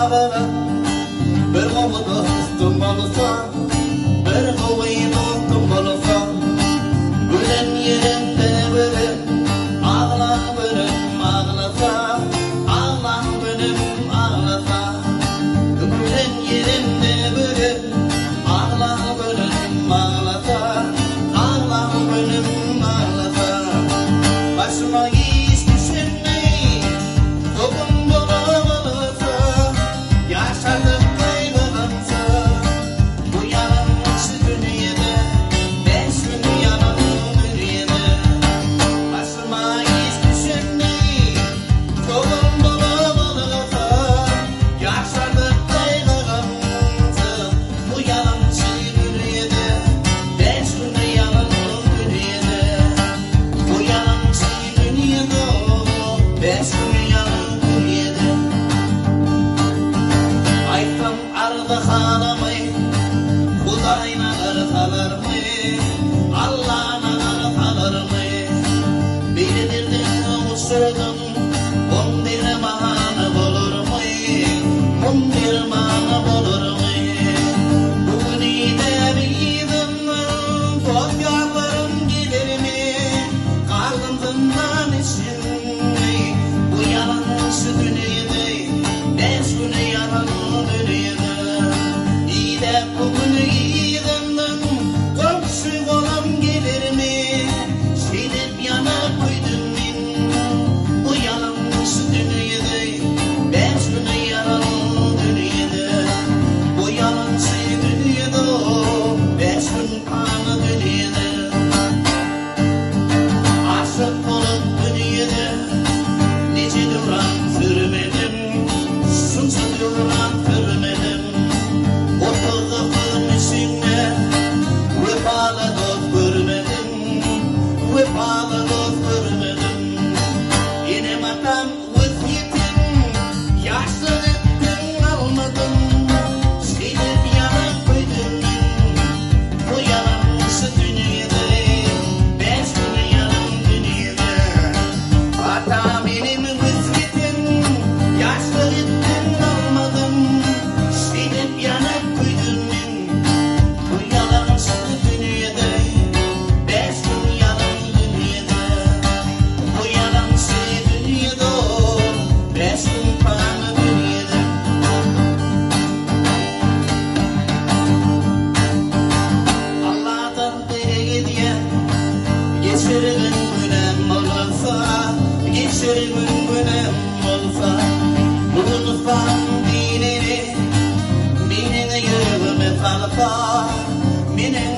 bağlara bir kova dostum olsa, bir kovayı dostum olsa, gülen yerimde benim ağla benim ağlasa, ağla benim ağlasa, gülen yerimde benim ağla benim ağlasa, ağla benim ağlasa, başıma iş düşünmeyi dokun bulamazsa, yaşardım kaybılansa, bu yanlış dünyada, beş gün yalan dünyada, başıma iş düşünmeyi dokun bulamazsa, yaşardım kaybılansa, bu yanlış dünyada, beş gün yalan dünyada, bu yanlış dünyada, beş gün yalan dünyada. Aytam arda kalamay, Hudayna kalır mı? Allah'ına kalır mı? Bildirdin uçurdum, bir mahana olur mu? Bir mahana olur mu? Bugün de bildim, korkarlarım gelir mi? Kalbimden için bu yanlış dünyada, beş gün yalan dünyada. İyi de bugün iyiydim, komşu olam gelir mi? Silip yana koydum ben, bu yanlış dünyada, beş gün yalan dünyada. Bu yanlış dünyada, beş gün kanı dünyada. Aşık olup dünyada nice duran sürmedim, şunca duran sürmedim. Otuzun içinde vefalı dost görmedim, vefalı dost görmedim. Yine matam vazgeçtim, yaşlılıktan almadım. Silip yana koydum ben, bu yanlış dünyada, beş gün yalan dünyada. Hatam benim vazgeçtim, yaşlılıktan almadım. Silip yana koydum ben, bu yanlış dünyada, beş gün yalan dünyada. Bu yanlış dünyada, beş gün kanı dünyada. Allah'tan hediye, geçirimin günem olsa, geçirimin günem olsa, unutmam dinini, benim yüreğime kalsa, benim